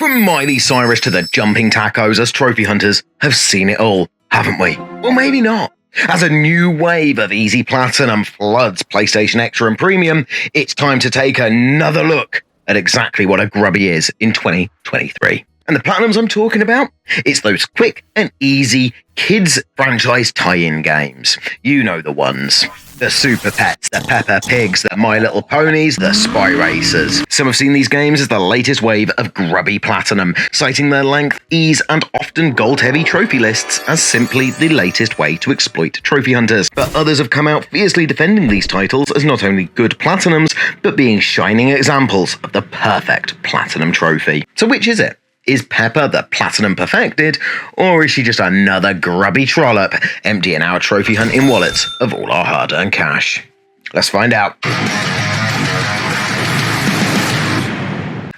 From Miley Cyrus to the jumping tacos, us trophy hunters have seen it all, haven't we? Well, maybe not. As a new wave of easy platinum floods PlayStation Extra and Premium, it's time to take another look at exactly what a Grubby is in 2023. And the platinums I'm talking about, it's those quick and easy kids franchise tie-in games. You know the ones. The Superpets, the Peppa Pigs, the My Little Ponies, the Spy Racers. Some have seen these games as the latest wave of Grubby Platinum, citing their length, ease, and often gold-heavy trophy lists as simply the latest way to exploit trophy hunters. But others have come out fiercely defending these titles as not only good platinums, but being shining examples of the perfect platinum trophy. So which is it? Is Peppa the platinum perfected, or is she just another grubby trollop, emptying our trophy hunting wallets of all our hard-earned cash? Let's find out.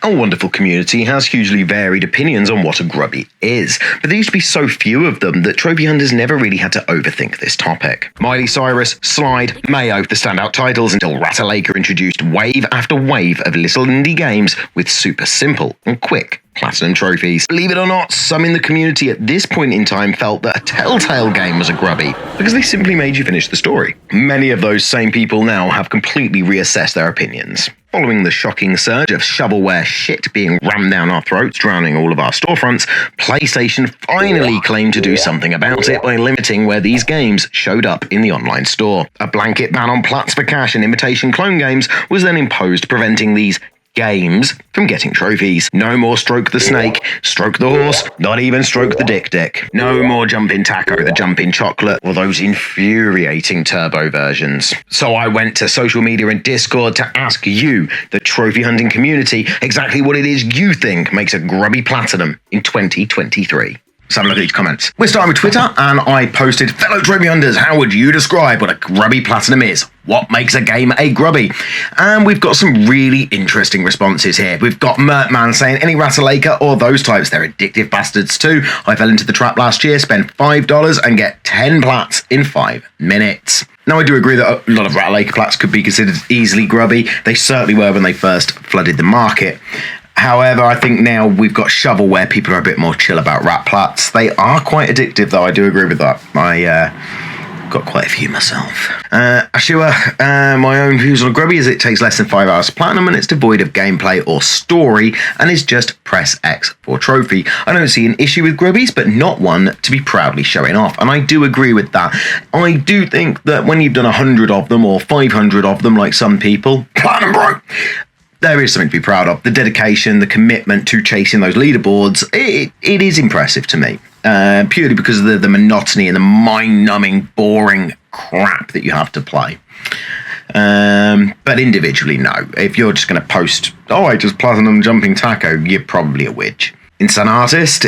Our wonderful community has hugely varied opinions on what a grubby is, but there used to be so few of them that trophy hunters never really had to overthink this topic. Miley Cyrus, Slide, Mayo, the standout titles until Ratalaika introduced wave after wave of little indie games with super simple and quick platinum trophies. Believe it or not, some in the community at this point in time felt that a Telltale game was a grubby because they simply made you finish the story. Many of those same people now have completely reassessed their opinions. Following the shocking surge of shovelware shit being rammed down our throats, drowning all of our storefronts, PlayStation finally claimed to do something about it by limiting where these games showed up in the online store. A blanket ban on Plats for Cash and imitation clone games was then imposed, preventing these games from getting trophies. No more stroke the snake, stroke the horse, not even stroke the dick. No more jumping taco, the jumping chocolate, or those infuriating turbo versions. So I went to social media and Discord to ask you, the trophy hunting community, exactly what it is you think makes a grubby platinum in 2023. Let's have a look at these comments. We're starting with Twitter, and I posted, fellow trophy hunters, how would you describe what a grubby platinum is? What makes a game a grubby? And we've got some really interesting responses here. We've got Mertman saying, any Ratalaika or those types, they're addictive bastards too. I fell into the trap last year, spent $5 and get 10 plats in 5 minutes. Now, I do agree that a lot of Ratalaika plats could be considered easily grubby. They certainly were when they first flooded the market. However, I think now we've got shovelware, people are a bit more chill about rat plats. They are quite addictive, though. I do agree with that. I got quite a few myself. Ashua, my own views on Grubby is it takes less than 5 hours to platinum and it's devoid of gameplay or story and is just press X for trophy. I don't see an issue with Grubbies, but not one to be proudly showing off. And I do agree with that. I do think that when you've done 100 of them or 500 of them, like some people, platinum bro, there is something to be proud of. The dedication, the commitment to chasing those leaderboards, it is impressive to me. Purely because of the monotony and the mind-numbing, boring crap that you have to play. But individually, no. If you're just going to post, oh, I just platinum jumping taco, you're probably a witch. Insane artist?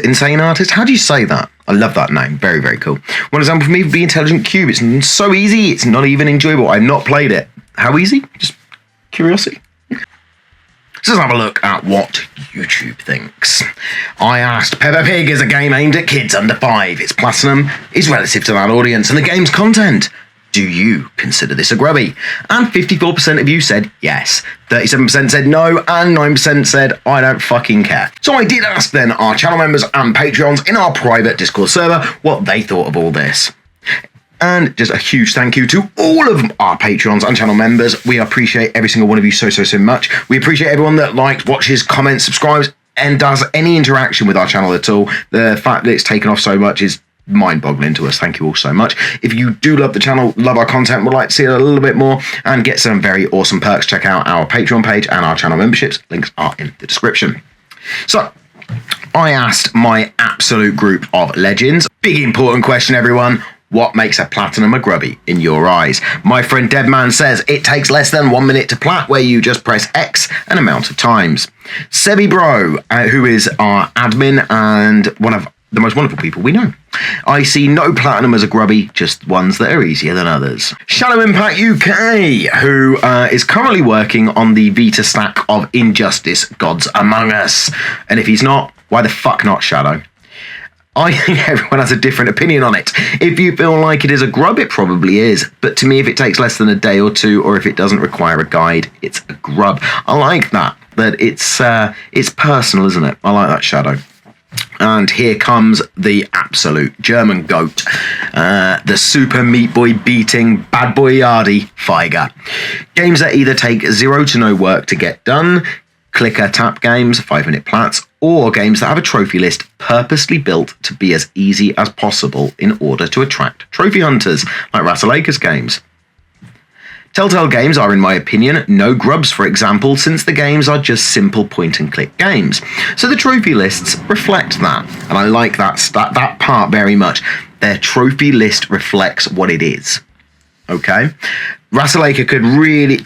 How do you say that? I love that name. Very, very cool. One example for me would be Intelligent Cube. It's so easy, it's not even enjoyable. I've not played it. How easy? Just curiosity. So let's have a look at what YouTube thinks. I asked, Peppa Pig is a game aimed at kids under 5. Its platinum is relative to that audience and the game's content. Do you consider this a grubby? And 54% of you said yes, 37% said no, and 9% said I don't fucking care. So I did ask then our channel members and Patrons in our private Discord server what they thought of all this. And just a huge thank you to all of our Patrons and channel members. We appreciate every single one of you so much. We appreciate everyone that likes, watches, comments, subscribes, and does any interaction with our channel at all. The fact that it's taken off so much is mind-boggling to us. Thank you all so much. If you do love the channel, love our content, would like to see it a little bit more, and get some very awesome perks, check out our Patreon page and our channel memberships. Links are in the description. So, I asked my absolute group of legends. Big important question, everyone. What makes a platinum a grubby in your eyes? My friend Deadman says it takes less than 1 minute to plat, where you just press X an amount of times. Sebi Bro, who is our admin and one of the most wonderful people we know. I see no platinum as a grubby, just ones that are easier than others. Shallow Impact UK, who is currently working on the Vita stack of Injustice Gods Among Us. And if he's not, why the fuck not, Shadow? I think everyone has a different opinion on it. If you feel like it is a grub, it probably is. But to me, if it takes less than a day or two, or if it doesn't require a guide, it's a grub. I like that. But it's personal, isn't it? I like that shadow. And here comes the absolute German goat, the Super Meat Boy beating Bad Boy Yardy Feiger. Games that either take zero to no work to get done, clicker tap games, 5-minute plats, or games that have a trophy list purposely built to be as easy as possible in order to attract trophy hunters, like Ratalaker's games. Telltale games are, in my opinion, no grubs, for example, since the games are just simple point-and-click games. So the trophy lists reflect that, and I like that part very much. Their trophy list reflects what it is. Okay? Ratalaker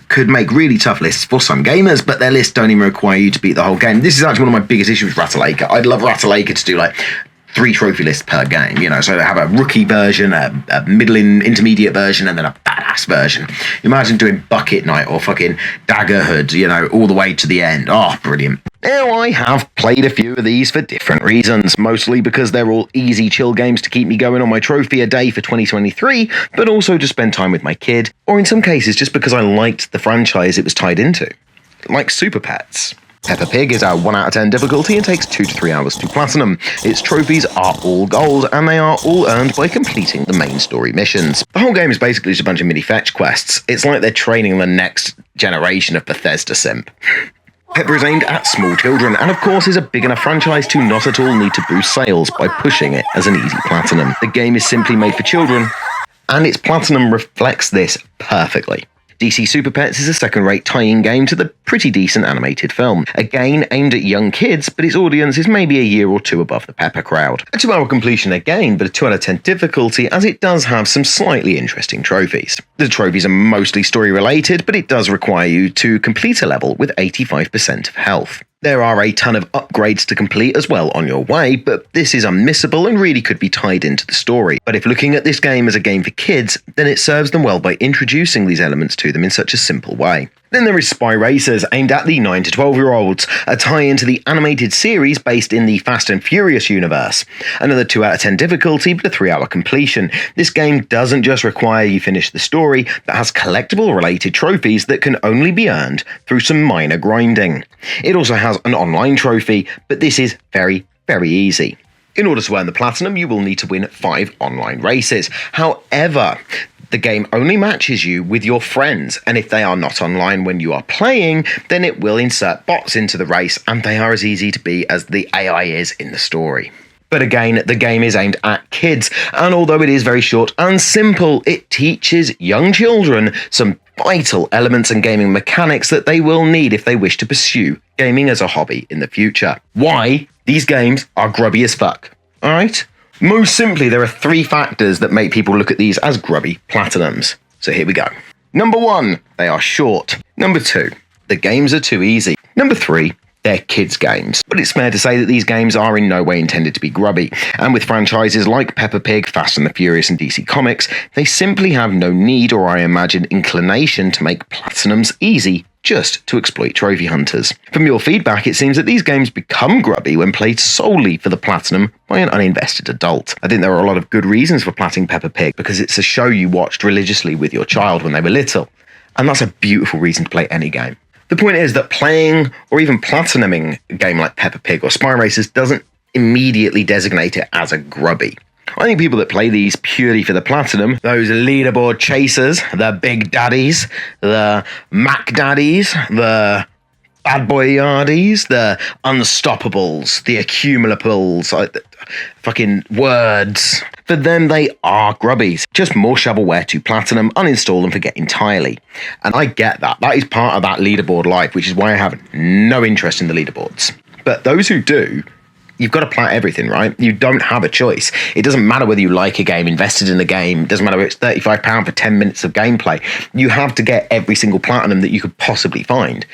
could make really tough lists for some gamers, but their lists don't even require you to beat the whole game. This is actually one of my biggest issues with Ratalaker. I'd love Ratalaker to do like 3 trophy lists per game, you know, so they have a rookie version, a middle intermediate version, and then a badass version. Imagine doing Bucket Night or fucking Daggerhood, you know, all the way to the end. Oh, brilliant. Now, I have played a few of these for different reasons, mostly because they're all easy chill games to keep me going on my trophy a day for 2023, but also to spend time with my kid, or in some cases just because I liked the franchise it was tied into, like Superpets. Peppa Pig is our 1 out of 10 difficulty and takes 2 to 3 hours to platinum. Its trophies are all gold, and they are all earned by completing the main story missions. The whole game is basically just a bunch of mini fetch quests. It's like they're training the next generation of Bethesda simp. Peppa is aimed at small children, and of course is a big enough franchise to not at all need to boost sales by pushing it as an easy platinum. The game is simply made for children, and its platinum reflects this perfectly. DC Superpets is a second-rate tie-in game to the pretty decent animated film. Again, aimed at young kids, but its audience is maybe a year or 2 above the Peppa crowd. A 2-hour completion again, but a 2 out of 10 difficulty, as it does have some slightly interesting trophies. The trophies are mostly story-related, but it does require you to complete a level with 85% of health. There are a ton of upgrades to complete as well on your way, but this is unmissable and really could be tied into the story. But if looking at this game as a game for kids, then it serves them well by introducing these elements to them in such a simple way. Then there is Spy Racers, aimed at the 9 to 12-year-olds, a tie-in to the animated series based in the Fast and Furious universe. Another 2 out of 10 difficulty, but a 3-hour completion. This game doesn't just require you finish the story, but has collectible-related trophies that can only be earned through some minor grinding. It also has an online trophy, but this is very, very easy. In order to earn the platinum, you will need to win 5 online races. However, the game only matches you with your friends, and if they are not online when you are playing, then it will insert bots into the race, and they are as easy to beat as the AI is in the story. But again, the game is aimed at kids, and although it is very short and simple, it teaches young children some vital elements and gaming mechanics that they will need if they wish to pursue gaming as a hobby in the future. Why? These games are grubby as fuck. Alright? Most simply, there are 3 factors that make people look at these as grubby platinums. So here we go. Number 1, they are short. Number 2, the games are too easy. Number 3, they're kids' games. But it's fair to say that these games are in no way intended to be grubby. And with franchises like Peppa Pig, Fast and the Furious and DC Comics, they simply have no need, or I imagine inclination, to make platinums easy just to exploit trophy hunters. From your feedback, it seems that these games become grubby when played solely for the platinum by an uninvested adult. I think there are a lot of good reasons for platting Peppa Pig, because it's a show you watched religiously with your child when they were little, and that's a beautiful reason to play any game. The point is that playing or even platinuming a game like Peppa Pig or Spy Racers doesn't immediately designate it as a grubby. I think people that play these purely for the platinum, those leaderboard chasers, the big daddies, the Mac daddies, the bad boy yardies, the unstoppables, the accumulables, fucking words. For them, they are grubbies. Just more shovelware to platinum, uninstall and forget entirely. And I get that. That is part of that leaderboard life, which is why I have no interest in the leaderboards. But those who do, you've got to plat everything, right? You don't have a choice. It doesn't matter whether you like a game, invested in the game. It doesn't matter whether it's £35 for 10 minutes of gameplay. You have to get every single platinum that you could possibly find.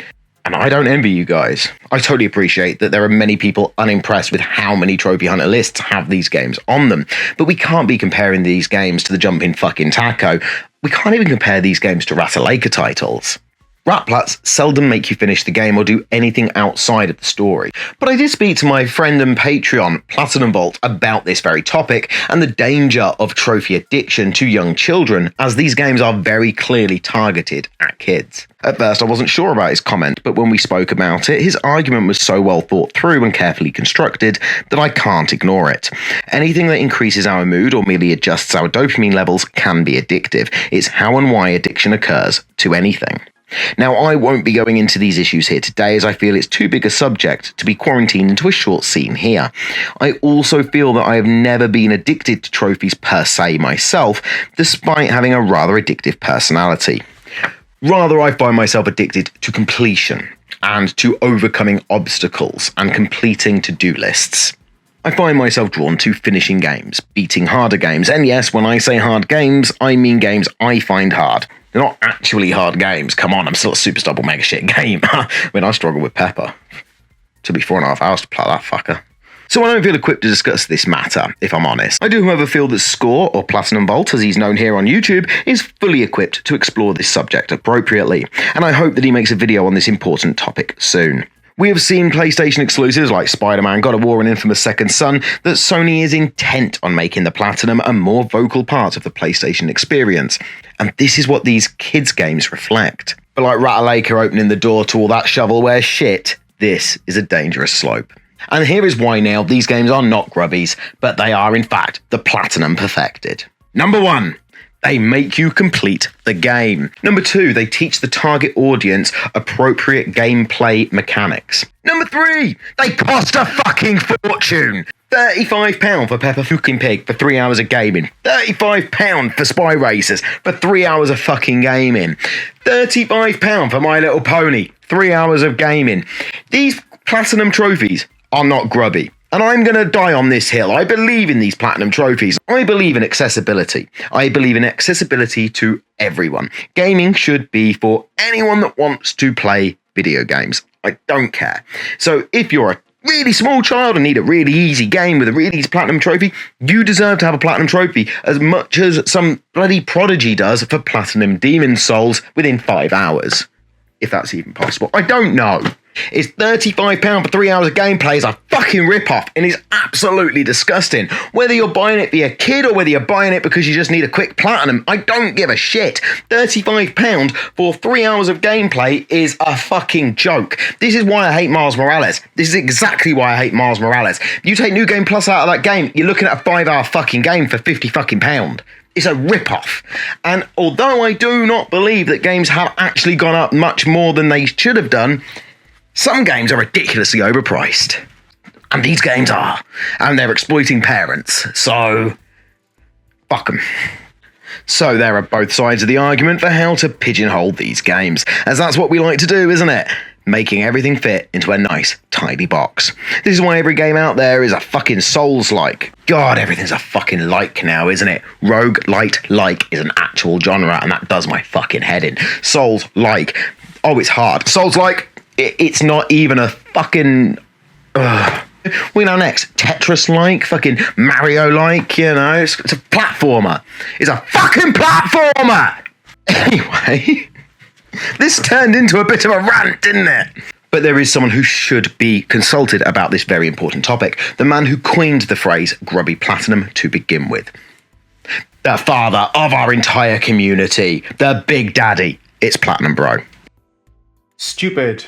And I don't envy you guys. I totally appreciate that there are many people unimpressed with how many trophy hunter lists have these games on them. But we can't be comparing these games to the jumping fucking taco. We can't even compare these games to Ratalaker titles. Rat Plats seldom make you finish the game or do anything outside of the story, but I did speak to my friend and Patron, PlatVault, about this very topic and the danger of trophy addiction to young children, as these games are very clearly targeted at kids. At first I wasn't sure about his comment, but when we spoke about it, his argument was so well thought through and carefully constructed that I can't ignore it. Anything that increases our mood or merely adjusts our dopamine levels can be addictive. It's how and why addiction occurs to anything. Now, I won't be going into these issues here today, as I feel it's too big a subject to be quarantined into a short scene here. I also feel that I have never been addicted to trophies per se myself, despite having a rather addictive personality. Rather, I find myself addicted to completion and to overcoming obstacles and completing to-do lists. I find myself drawn to finishing games, beating harder games, and yes, when I say hard games, I mean games I find hard. They're not actually hard games. Come on, I'm still a super stubble mega shit game. I mean, I struggle with Peppa. Took me 4.5 hours to play that fucker. So I don't feel equipped to discuss this matter, if I'm honest. I do, however, feel that Score, or PlatVault, as he's known here on YouTube, is fully equipped to explore this subject appropriately, and I hope that he makes a video on this important topic soon. We have seen PlayStation exclusives like Spider-Man, God of War and Infamous Second Son that Sony is intent on making the Platinum a more vocal part of the PlayStation experience. And this is what these kids' games reflect. But like Ratalaker opening the door to all that shovelware shit, this is a dangerous slope. And here is why now these games are not grubbies, but they are in fact the Platinum perfected. Number 1. They make you complete the game. Number 2, they teach the target audience appropriate gameplay mechanics. Number 3, they cost a fucking fortune. £35 for Peppa Pig for 3 hours of gaming. £35 for Spy Racers for 3 hours of fucking gaming. £35 for My Little Pony, 3 hours of gaming. These Platinum trophies are not grubby. And I'm going to die on this hill. I believe in these Platinum trophies. I believe in accessibility. I believe in accessibility to everyone. Gaming should be for anyone that wants to play video games. I don't care. So if you're a really small child and need a really easy game with a really easy Platinum trophy, you deserve to have a Platinum trophy as much as some bloody prodigy does for Platinum Demon Souls within 5 hours. If that's even possible. I don't know. It's £35 for 3 hours of gameplay is a fucking rip-off and is absolutely disgusting. Whether you're buying it for a kid or whether you're buying it because you just need a quick platinum, I don't give a shit. £35 for 3 hours of gameplay is a fucking joke. This is why I hate Miles Morales. This is exactly why I hate Miles Morales. You take New Game Plus out of that game, you're looking at a 5 hour fucking game for £50 fucking pound. It's a rip-off. And although I do not believe that games have actually gone up much more than they should have done, some games are ridiculously overpriced. And these games are. And they're exploiting parents. So, fuck them. So there are both sides of the argument for how to pigeonhole these games. As that's what we like to do, isn't it? Making everything fit into a nice, tidy box. This is why every game out there is a fucking Souls-like. God, everything's a fucking like now, isn't it? Rogue-lite-like is an actual genre, and that does my fucking head in. Souls-like. Oh, it's hard. Souls-like, it's not even a fucking... We know next. Tetris-like, fucking Mario-like, you know? It's a platformer. It's a fucking platformer! Anyway... This turned into a bit of a rant, didn't it? But there is someone who should be consulted about this very important topic. The man who coined the phrase grubby platinum to begin with. The father of our entire community. The big daddy. It's Platinum Bro. Stupid.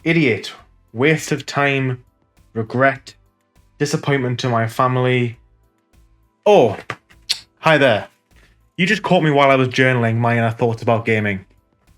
Idiot. Waste of time. Regret. Disappointment to my family. Oh, hi there. You just caught me while I was journaling my inner thoughts about gaming.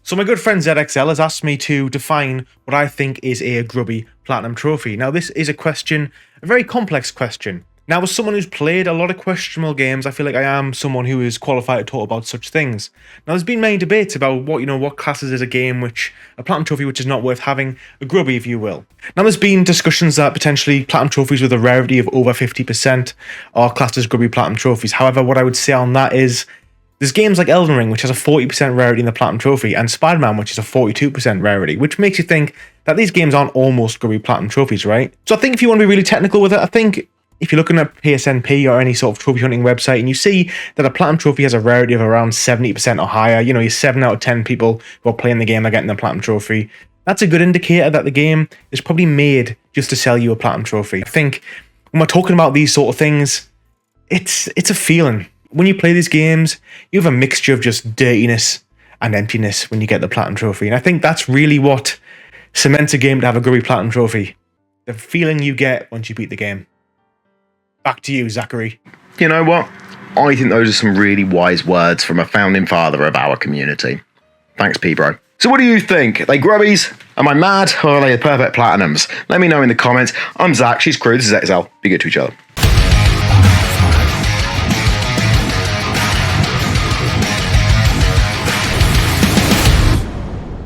So my good friend ZXL has asked me to define what I think is a grubby platinum trophy. Now this is a very complex question. Now as someone who's played a lot of questionable games, I feel like I am someone who is qualified to talk about such things. Now there's been many debates about what classes as a game a platinum trophy which is not worth having, a grubby if you will. Now there's been discussions that potentially platinum trophies with a rarity of over 50% are classed as grubby platinum trophies. However, what I would say on that is there's games like Elden Ring, which has a 40% rarity in the Platinum Trophy, and Spider-Man, which is a 42% rarity, which makes you think that these games aren't almost grubby Platinum Trophies, right? So I think if you want to be really technical with it, I think if you're looking at PSNP or any sort of trophy hunting website and you see that a platinum trophy has a rarity of around 70% or higher, you know, you're 7 out of 10 people who are playing the game are getting the platinum trophy, that's a good indicator that the game is probably made just to sell you a platinum trophy. I think when we're talking about these sort of things, it's a feeling. When you play these games, you have a mixture of just dirtiness and emptiness when you get the platinum trophy. And I think that's really what cements a game to have a Grubby platinum trophy. The feeling you get once you beat the game. Back to you, Zachary. You know what? I think those are some really wise words from a founding father of our community. Thanks, P-Bro. So what do you think? Are they Grubbies? Am I mad? Or are they the perfect platinums? Let me know in the comments. I'm Zach, she's Cru, this is XL. Be good to each other.